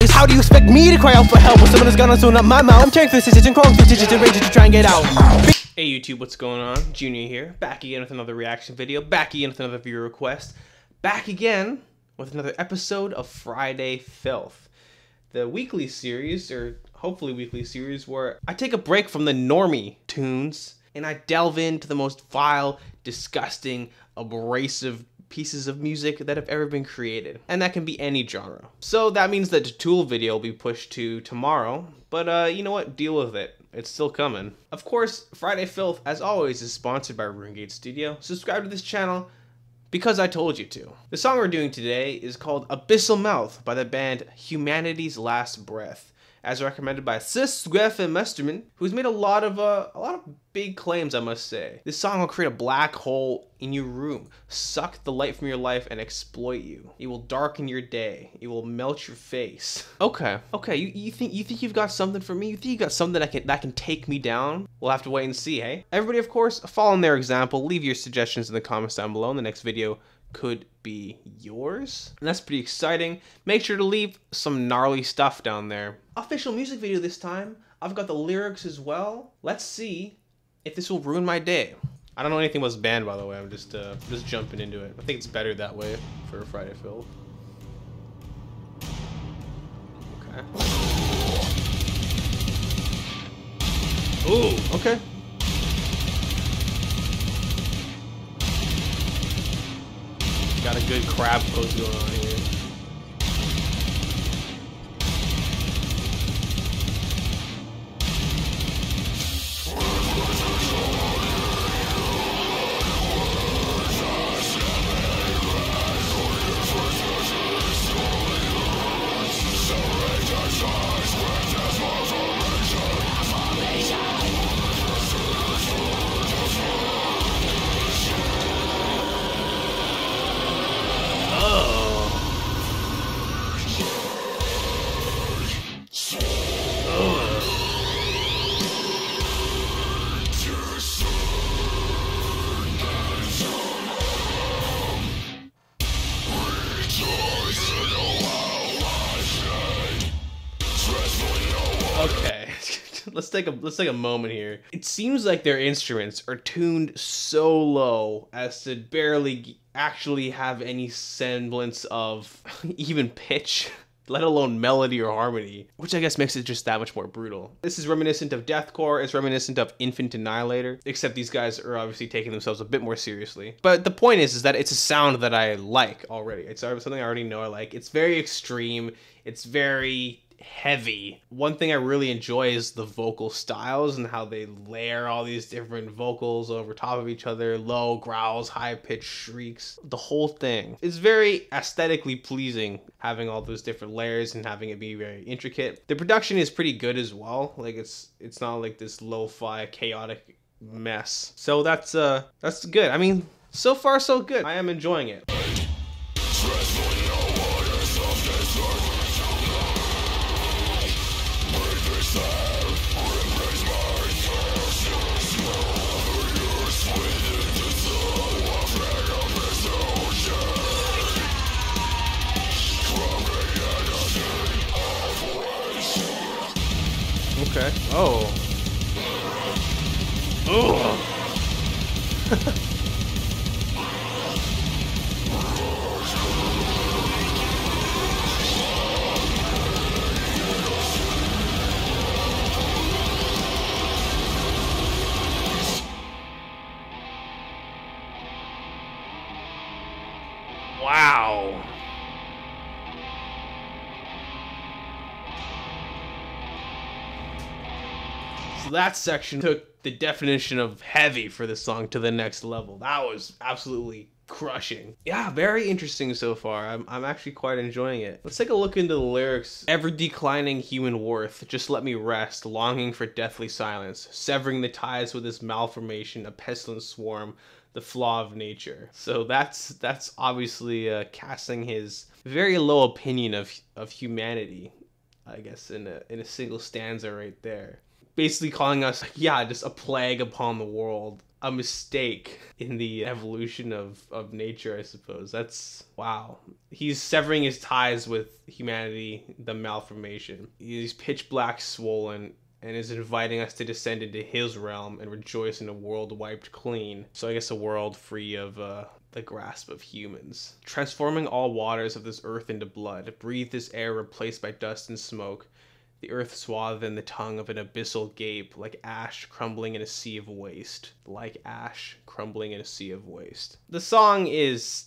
Cause how do you expect me to cry out for help when someone has gone on someone up my mouth? I'm tearing through stitches and crawling through stitches and raging to try and get out. Hey YouTube, what's going on? Juniio here, back again with another reaction video, back again with another viewer request, back again with another episode of Friday Filth, the weekly series, or hopefully weekly series, where I take a break from the normie tunes and I delve into the most vile, disgusting, abrasive pieces of music that have ever been created, and that can be any genre. So that means that the Tool video will be pushed to tomorrow, but you know what, deal with it. It's still coming. Of course, Friday Filth, as always, is sponsored by RuneGate Studio. Subscribe to this channel because I told you to. The song we're doing today is called Abyssal Mouth by the band Humanity's Last Breath, as recommended by Sis Greffen Mesterman, who's made a lot of big claims, I must say. This song will create a black hole in your room, suck the light from your life, and exploit you. It will darken your day. It will melt your face. Okay, you think you've got something for me? You think you got something that can take me down? We'll have to wait and see, hey? Everybody, of course, follow in their example. Leave your suggestions in the comments down below, and the next video could be yours. And that's pretty exciting. Make sure to leave some gnarly stuff down there. Official music video this time. I've got the lyrics as well. Let's see if this will ruin my day. I don't know anything about this band, by the way. I'm just jumping into it. I think it's better that way for Friday Filth. Okay. Ooh, okay. Got a good crab pose going on here. Okay, let's take a moment here. It seems like their instruments are tuned so low as to barely actually have any semblance of even pitch, let alone melody or harmony, which I guess makes it just that much more brutal. This is reminiscent of deathcore, it's reminiscent of Infant Annihilator, except these guys are obviously taking themselves a bit more seriously. But the point is that it's a sound that I like already. It's something I already know I like. It's very extreme, it's very heavy. One thing I really enjoy is the vocal styles and how they layer all these different vocals over top of each other, low growls, high-pitched shrieks. The whole thing is very aesthetically pleasing, having all those different layers and having it be very intricate. The production is pretty good as well. Like it's not like this lo-fi chaotic mess. So that's good. I mean, so far so good. I am enjoying it. Okay. Oh. Oh. Wow. So that section took the definition of heavy for this song to the next level. That was absolutely crushing. Yeah, very interesting so far. I'm actually quite enjoying it. Let's take a look into the lyrics. Ever declining human worth, just let me rest, longing for deathly silence, severing the ties with this malformation, a pestilent swarm, the flaw of nature. So that's obviously casting his very low opinion of humanity, I guess, in a single stanza right there. Basically calling us, yeah, just a plague upon the world. a mistake in the evolution of nature, I suppose. That's, wow. He's severing his ties with humanity, the malformation. He's pitch black swollen and is inviting us to descend into his realm and rejoice in a world wiped clean. So I guess a world free of the grasp of humans. Transforming all waters of this earth into blood, breathe this air replaced by dust and smoke. The earth swathed in the tongue of an abyssal gape, like ash crumbling in a sea of waste. Like ash crumbling in a sea of waste. The song is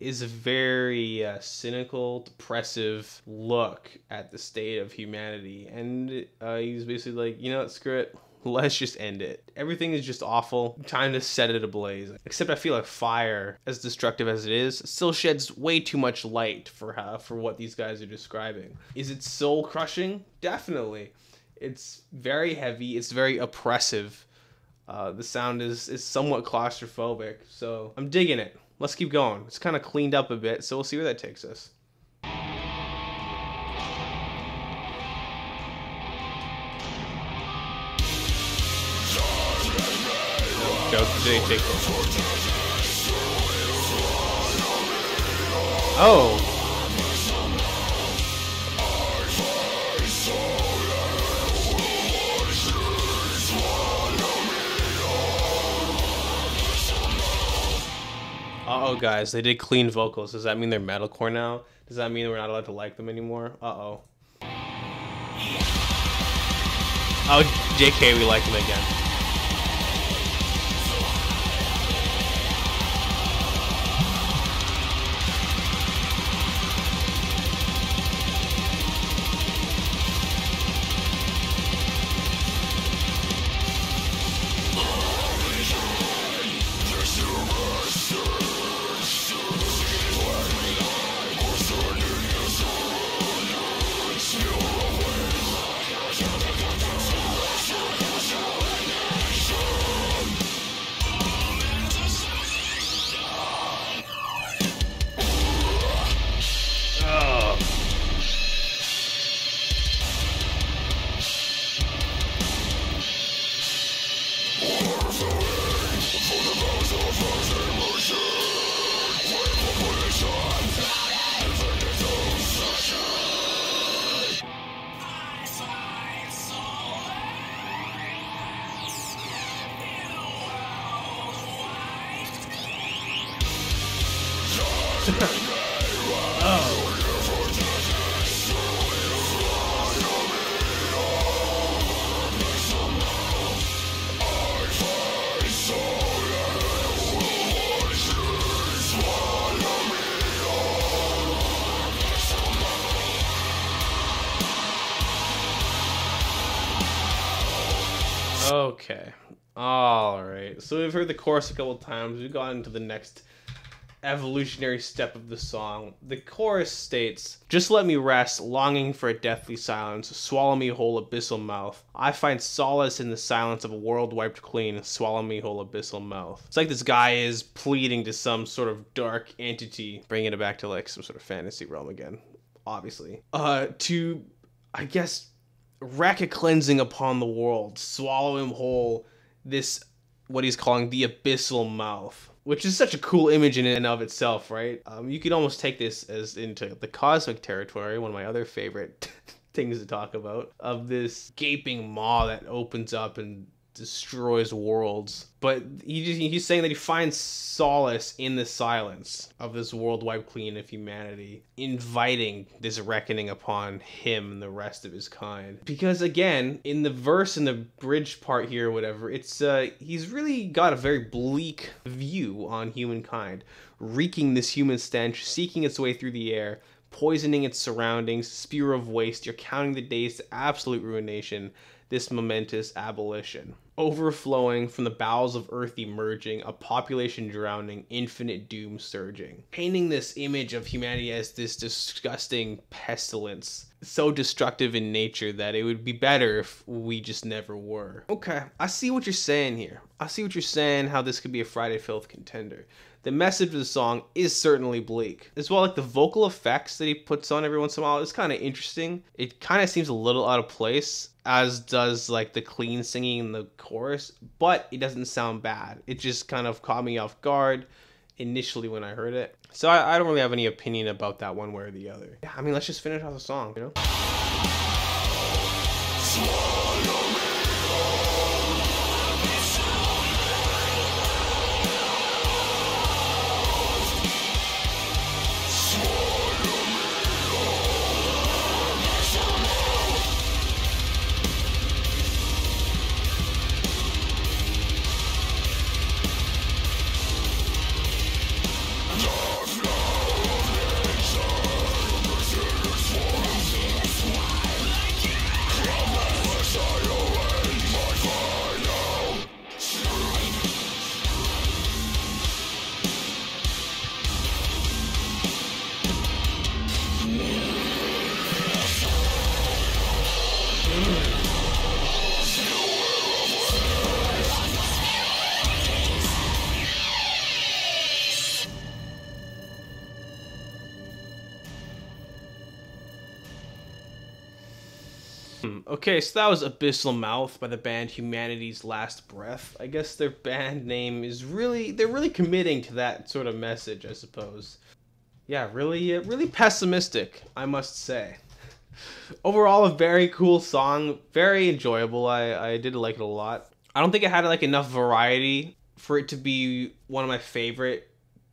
a very cynical, depressive look at the state of humanity. And he's basically like, you know what, screw it. Let's just end it. Everything is just awful. Time to set it ablaze. Except I feel like fire, as destructive as it is, still sheds way too much light for what these guys are describing. Is it soul crushing? Definitely. It's very heavy. It's very oppressive. The sound is somewhat claustrophobic. So I'm digging it. Let's keep going. It's kind of cleaned up a bit, so we'll see where that takes us. Oh. Uh-oh, guys, they did clean vocals. Does that mean they're metalcore now? Does that mean we're not allowed to like them anymore? Uh-oh. Oh, JK, we like them again. Okay. Alright. So we've heard the chorus a couple times. We've gone into the next evolutionary step of the song. The chorus states, "Just let me rest, longing for a deathly silence. Swallow me whole, abyssal mouth. I find solace in the silence of a world wiped clean. Swallow me whole, abyssal mouth." It's like this guy is pleading to some sort of dark entity, bringing it back to like some sort of fantasy realm again, obviously. To, I guess, wreak a cleansing upon the world. Swallow him whole. This, what he's calling the abyssal mouth. Which is such a cool image in and of itself, right? You could almost take this as into the cosmic territory, one of my other favorite things to talk about, of this gaping maw that opens up and destroys worlds. But he's saying that he finds solace in the silence of this world wiped clean of humanity, inviting this reckoning upon him and the rest of his kind. Because again, in the verse, in the bridge part here or whatever, it's he's really got a very bleak view on humankind, reeking this human stench, seeking its way through the air, poisoning its surroundings, spew of waste. You're counting the days to absolute ruination, this momentous abolition. Overflowing from the bowels of earth emerging, a population drowning, infinite doom surging. Painting this image of humanity as this disgusting pestilence, so destructive in nature that it would be better if we just never were. Okay, I see what you're saying here. I see what you're saying, how this could be a Friday Filth contender. the message of the song is certainly bleak. As well, like the vocal effects that he puts on every once in a while is kind of interesting. It kind of seems a little out of place, as does like the clean singing in the chorus, but it doesn't sound bad. It just kind of caught me off guard initially when I heard it. So I don't really have any opinion about that one way or the other. Yeah, I mean, let's just finish off the song, you know? Okay, so that was Abyssal Mouth by the band Humanity's Last Breath. I guess their band name is they're really committing to that sort of message, I suppose. Yeah, really pessimistic, I must say. Overall, a very cool song, very enjoyable. I did like it a lot. I don't think it had like enough variety for it to be one of my favorite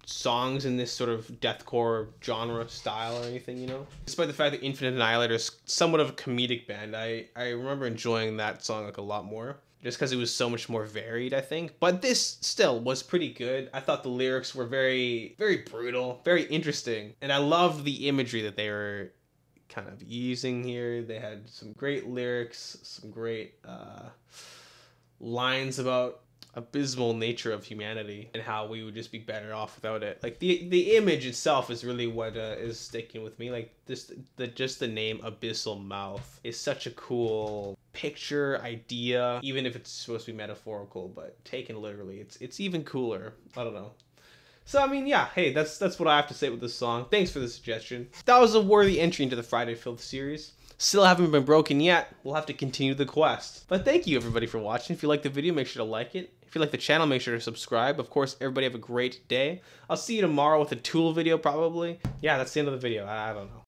songs in this sort of deathcore genre style or anything, you know? Despite the fact that Infinite Annihilator is somewhat of a comedic band, I remember enjoying that song like a lot more. Just because it was so much more varied, I think. But this still was pretty good. I thought the lyrics were very brutal, very interesting. And I loved the imagery that they were kind of using here. They had some great lyrics, some great lines about abysmal nature of humanity and how we would just be better off without it. Like the image itself is really what is sticking with me. Like just the name Abyssal Mouth is such a cool picture idea, even if it's supposed to be metaphorical, but taken literally, it's even cooler. I don't know. So I mean, yeah, hey, that's what I have to say with this song. Thanks for the suggestion. That was a worthy entry into the Friday Filth series. Still haven't been broken yet. We'll have to continue the quest. But thank you everybody for watching. If you like the video, make sure to like it. If you like the channel, make sure to subscribe. Of course, everybody have a great day. I'll see you tomorrow with a tool video probably. Yeah, that's the end of the video. I don't know.